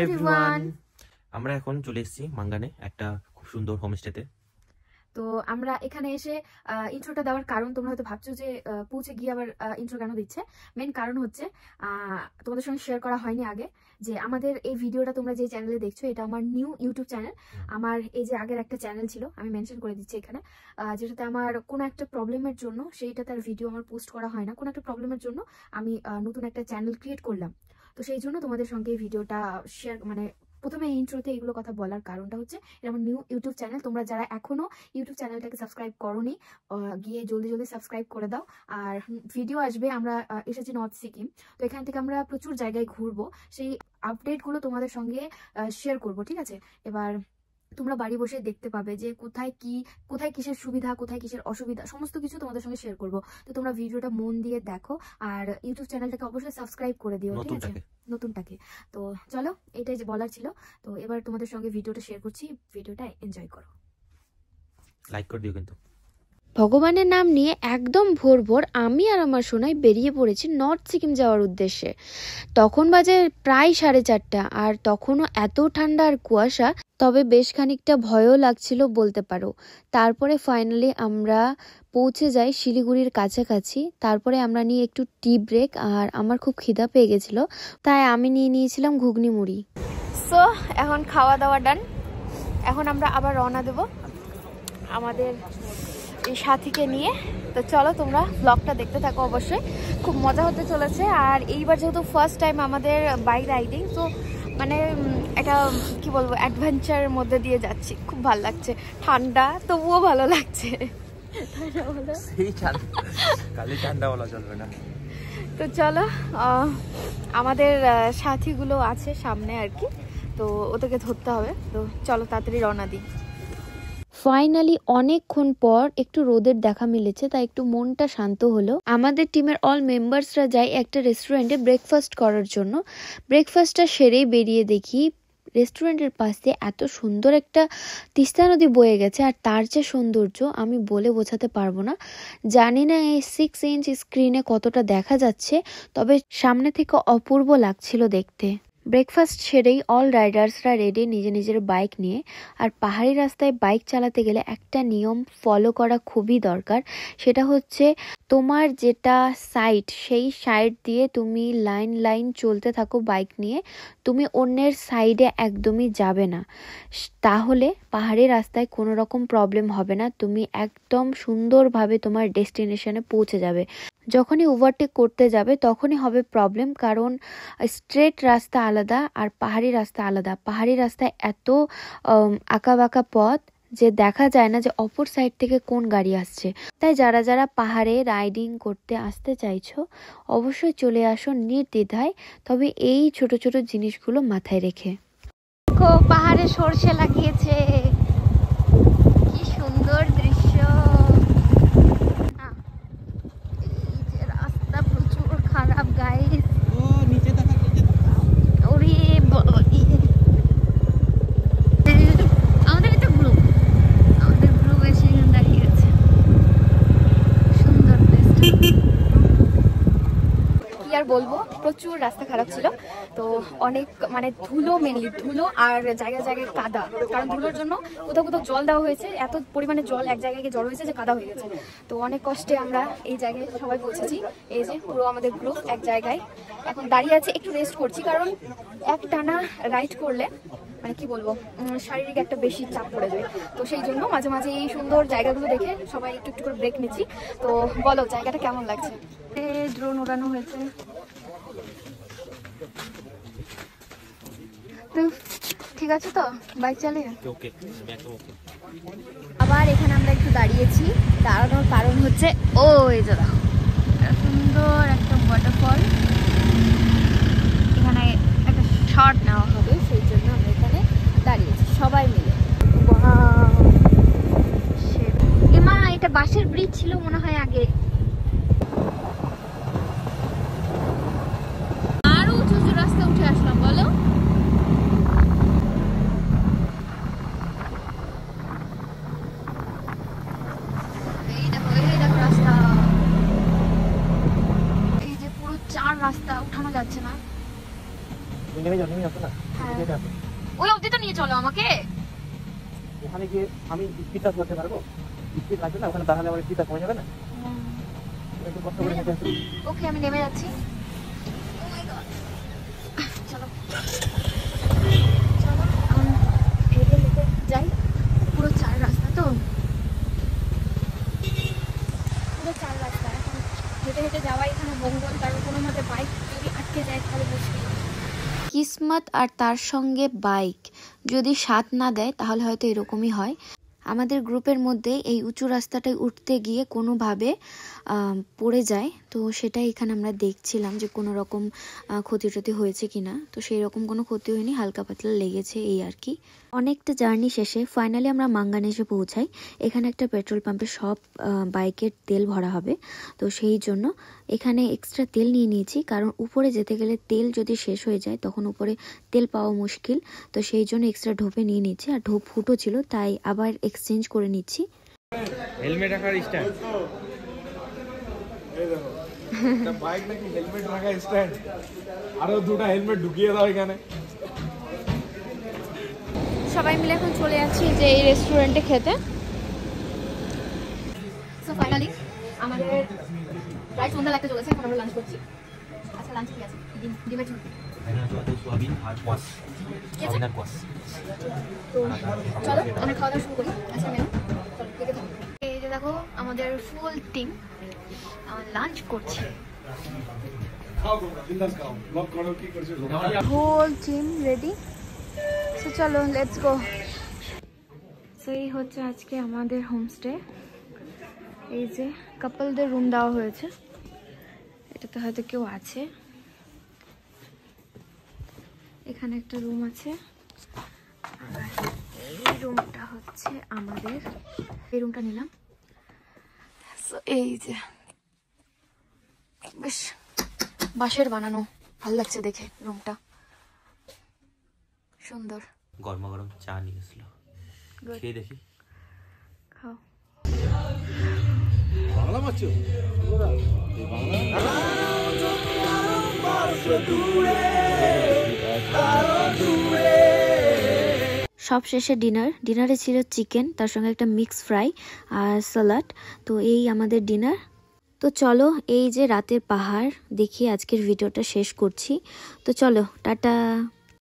Everyone, আমরা এখন চলে এসেছি মাঙ্গানে, একটা খুব সুন্দর হোমস্টেতে। তো আমরা এখানে এসে ইন্ট্রোটা দেওয়ার কারণ, তোমরা হয়তো ভাবছো যে পৌঁছে গিয়ে আবার ইন্ট্রো কেন দিচ্ছে। মেন কারণ হচ্ছে তোমাদের সঙ্গে শেয়ার করা হয়নি আগে, যে আমাদের এই ভিডিওটা তোমরা যে চ্যানেলে দেখছো এটা আমার নিউ ইউটিউব চ্যানেল। আমার এই যে আগের একটা চ্যানেল ছিল, আমি মেনশন করে দিচ্ছি এখানে, যেটাতে আমার কোনো একটা প্রবলেমের জন্য সেইটা তার ভিডিও আমার পোস্ট করা হয় না। কোনো একটা প্রবলেমের জন্য আমি নতুন একটা চ্যানেল ক্রিয়েট করলাম। তো সেই জন্য তোমাদের সঙ্গে এই ভিডিওটা শেয়ার, মানে প্রথমে ইন্ট্রোতে এগুলো কথা বলার কারণটা হচ্ছে এটা আমার নিউ ইউটিউব চ্যানেল। তোমরা যারা এখনো ইউটিউব চ্যানেলটাকে সাবস্ক্রাইব করোনি, গিয়ে জলদি জলদি সাবস্ক্রাইব করে দাও। আর ভিডিও আসবে, আমরা এসেছি নর্থ সিকিম, তো এখান থেকে আমরা প্রচুর জায়গায় ঘুরবো, সেই আপডেটগুলো তোমাদের সঙ্গে শেয়ার করব, ঠিক আছে? এবার তোমরা বাড়ি বসে দেখতে পাবে যে কোথায় কিসের সুবিধা, কোথায় কিসের অসুবিধা, সমস্ত কিছু তোমাদের সঙ্গে শেয়ার করব। তো তোমরা ভিডিওটা মন দিয়ে দেখো, আর ইউটিউব চ্যানেলটাকে অবশ্যই সাবস্ক্রাইব করে দিও, ঠিক আছে? নতুনটাকে। তো চলো, এটাই যে বলার ছিল। তো এবার তোমাদের সঙ্গে ভিডিওটা শেয়ার করছি, ভিডিওটা এনজয় করো, লাইক করে দিও কিন্তু। ভগবানের নাম নিয়ে একদম ভোর ভোর আমি আর আমার সোনাই বেরিয়ে পড়েছি নর্থ সিকিম যাওয়ার উদ্দেশ্যে। তখন বাজে প্রায় 4:30, আর তখনও এত ঠান্ডা আর কুয়াশা, তবে বেশ খানিকটা ভয়ও লাগছিল বলতে পারো। তারপরে ফাইনালি আমরা পৌঁছে যাই শিলিগুড়ির কাছাকাছি। তারপরে আমরা নিয়ে একটু টি ব্রেক, আর আমার খুব খিদা পেয়ে গেছিলো, তাই আমি নিয়ে নিয়েছিলাম ঘুগনি মুড়ি। সো এখন খাওয়া দাওয়া ডান, এখন আমরা আবার রওনা দেব আমাদের এই সাথীকে নিয়ে। তো চলো তোমরা ব্লগটা দেখতে থাকো, অবশ্যই খুব মজা হতে চলেছে। আর এইবার যেহেতু ফার্স্ট টাইম আমাদের বাইক রাইডিং, তো মানে একটা কি বলবো, অ্যাডভেঞ্চারের মধ্যে দিয়ে যাচ্ছি, খুব ভালো লাগছে। ঠান্ডা তবুও ভালো লাগছে, তো চলো, আমাদের সাথীগুলো আছে সামনে আর কি, তো ওদেরকে ধরতে হবে। তো চলো তাড়াতাড়ি রওনা দিই। ফাইনালি অনেকক্ষণ পর একটু রোদের দেখা মিলেছে, তাই একটু মনটা শান্ত হলো। আমাদের টিমের অল মেম্বার্সরা যায় একটা রেস্টুরেন্টে ব্রেকফাস্ট করার জন্য। ব্রেকফাস্টটা সেরেই বেরিয়ে দেখি রেস্টুরেন্টের পাশ দিয়ে এত সুন্দর একটা তিস্তা নদী বয়ে গেছে, আর তার যে সৌন্দর্য আমি বলে বোঝাতে পারবো না। জানি না এই 6 ইঞ্চ স্ক্রিনে কতটা দেখা যাচ্ছে, তবে সামনে থেকে অপূর্ব লাগছিল দেখতে। ব্রেকফাস্ট সেরেই অল রাইডার্সরা রেডি নিজের বাইক নিয়ে। আর পাহাড়ি রাস্তায় বাইক চালাতে গেলে একটা নিয়ম ফলো করা খুবই দরকার, সেটা হচ্ছে তোমার যেটা সাইড, সেই সাইড দিয়ে তুমি লাইন চলতে থাকো বাইক নিয়ে, তুমি অন্যের সাইডে একদমই যাবে না, তাহলে পাহাড়ি রাস্তায় কোনো রকম প্রবলেম হবে না, তুমি একদম সুন্দরভাবে তোমার ডেস্টিনেশনে পৌঁছে যাবে। যখনই ওভারটেক করতে যাবে তখনই হবে প্রবলেম, কারণ স্ট্রেট রাস্তা আলাদা আর পাহাড়ি রাস্তা আলাদা। পাহাড়ি রাস্তায় এত আঁকাবাঁকা পথ যে দেখা যায় না যে অপর সাইড থেকে কোন গাড়ি আসছে। তাই যারা পাহাড়ে রাইডিং করতে আসতে চাইছো অবশ্যই চলে আসো নির্দ্বিধায়, তবে এই ছোট ছোট জিনিসগুলো মাথায় রেখে। দেখো পাহাড়ে সরষে লাগিয়েছে, কি সুন্দর দৃশ্য। খারাপ গাইস, নিচে দেখা ওরে আমাদের একটা গ্রুপ এসে এখানে দাঁড়িয়ে গেছে, সুন্দর প্লেস। কি আর বলবো, প্রচুর রাস্তা খারাপ ছিল, তো অনেক মানে ধুলো, মেনলি ধুলো, আর জায়গায় কাদা, কারণ ধুলোর জন্য কোথাও জল দেওয়া হয়েছে, এত পরিমাণে জল এক জায়গায় জড়ো হয়েছে যে কাদা হয়ে গেছে। তো অনেক কষ্টে আমরা এই জায়গায় সবাই পৌঁছেছি। এই যে পুরো আমাদের গ্রুপ এক জায়গায় এখন দাঁড়িয়ে আছে, একটু রেস্ট করছি, কারণ এক টানা রাইড করলে মানে কি বলবো, শারীরিক একটা বেশি চাপ পড়ে যায়। তো সেই জন্য মাঝে মাঝে এই সুন্দর জায়গাগুলো দেখে সবাই একটু করে ব্রেক নিচ্ছি। তো বলো জায়গাটা কেমন লাগছে? ড্রোন ওড়ানো হয়েছে, ঠিক আছে তো বাইক চালিয়ে। আবার এখানে আমরা একটু দাঁড়িয়েছি, দাঁড়ানোর কারণ হচ্ছে ওই যে দেখো সুন্দর একটা ওয়াটারফল, এখানে একটা শট নেওয়া হবে, সেই জন্য আমরা এখানে দাঁড়িয়েছি সবাই মিলে। মা এটা বাঁশের ব্রিজ ছিল মনে হয় আগে। আরো উঁচু রাস্তা উঠে আসলাম, বলো রাস্তা উঠানো যাচ্ছে না, নেমে যাও, নেমে আসো না, যেতে আসো। ওই অবধি তো নিয়ে চলো আমাকে। ওখানে গিয়ে আমি স্পিডটা ধরতে পারবো? স্পিড লাগবে না, ওখানে দাঁড়ালে আমার স্পিডটা কমে যাবে না? একটু কষ্ট করে হেঁটে আসো। ওকে আমি নেমে যাচ্ছি। Oh my God. চলো চলো হেঁটে হেঁটে যাই। পুরো 4 রাস্তা তো, পুরো 4 রাস্তা। এখন হেঁটে হেঁটে যাওয়াই এখানে মঙ্গল, কারণ কোনো মতে বাইক যদি আটকে যায় তাহলে মুশকিল। কিসমত আর তার সঙ্গে বাইক যদি সাথ না দেয় তাহলে হয়তো এরকমই হয়। আমাদের গ্রুপের মধ্যে এই উঁচু রাস্তাটায় উঠতে গিয়ে কোনোভাবে পড়ে যায়, তো সেটাই এখানে আমরা দেখছিলাম যে কোনো রকম ক্ষতি টতি হয়েছে কিনা। তো সেই রকম কোনো ক্ষতি হয়নি, হালকা পাতলা লেগেছে এই আর কি। অনেকটা জার্নি শেষে ফাইনালি আমরা মাঙ্গানে এসে পৌঁছাই। এখানে একটা পেট্রোল পাম্পে সব বাইকের তেল ভরা হবে, তো সেই জন্য এখানে এক্সট্রা তেল নিয়ে নিয়েছি, কারণ উপরে যেতে গেলে তেল যদি শেষ হয়ে যায় তখন উপরে তেল পাওয়া মুশকিল। তো সেই জন্য এক্সট্রা ঢোপে নিয়ে নিচ্ছি, আর ঢোপ ফুটো ছিল তাই আবার এক্সচেঞ্জ করে নিচ্ছি। হেলমেট রাখার স্ট্যান্ড, এই দেখো এটা বাইক নাকি হেলমেট রাখা স্ট্যান্ড, আরো দুটো হেলমেট ঢুকিয়ে দাও এখানে। সবাই মিলে এখন চলে যাচ্ছি যে এই রেস্টুরেন্টে খেতে। সো ফাইনালি আমাদের প্রায় সন্ধ্যা লাগতে চলেছে, এখন আমরা লাঞ্চ করছি। আচ্ছা লাঞ্চ কি আছে? ডিমের ঝোল। সোয়াবিন আর কোয়াশ, সোয়াবিন আর কোয়াশ। তো চলো আমরা খাওয়া দাওয়া শুরু করি। আচ্ছা ম্যাম চলো দেখে থাকো। এই যে দেখো আমাদের ফুল টিম আমার লাঞ্চ করছে। খাও তোমরা বিন্দাস খাও, ব্লগ করো কি করছো। হোল টিম রেডি, তো চলো লেটস গো। সো এই হচ্ছে আজকে আমাদের হোমস্টে। এই যে কাপলদের রুম দেওয়া হয়েছে, এটাতে হয়তো কেউ আছে। এখানে একটা রুম আছে, আর এই রুমটা হচ্ছে আমাদের। এই রুমটা নিলাম। সো এই যে বেশ বাঁশের বানানো, ভালো লাগছে দেখে রুমটা, সুন্দর। গরমা গরম চা নিয়ে এসলো, খেয়ে দেখি। খাও। বাংলা মাছ এই সব শেষে ডিনারে ছিল চিকেন, তার সঙ্গে একটা মিক্স ফ্রাই আর স্যালাড। তো এই আমাদের ডিনার। তো চলো এই যে রাতের পাহাড় দেখিয়ে আজকের ভিডিওটা শেষ করছি। তো চলো টাটা।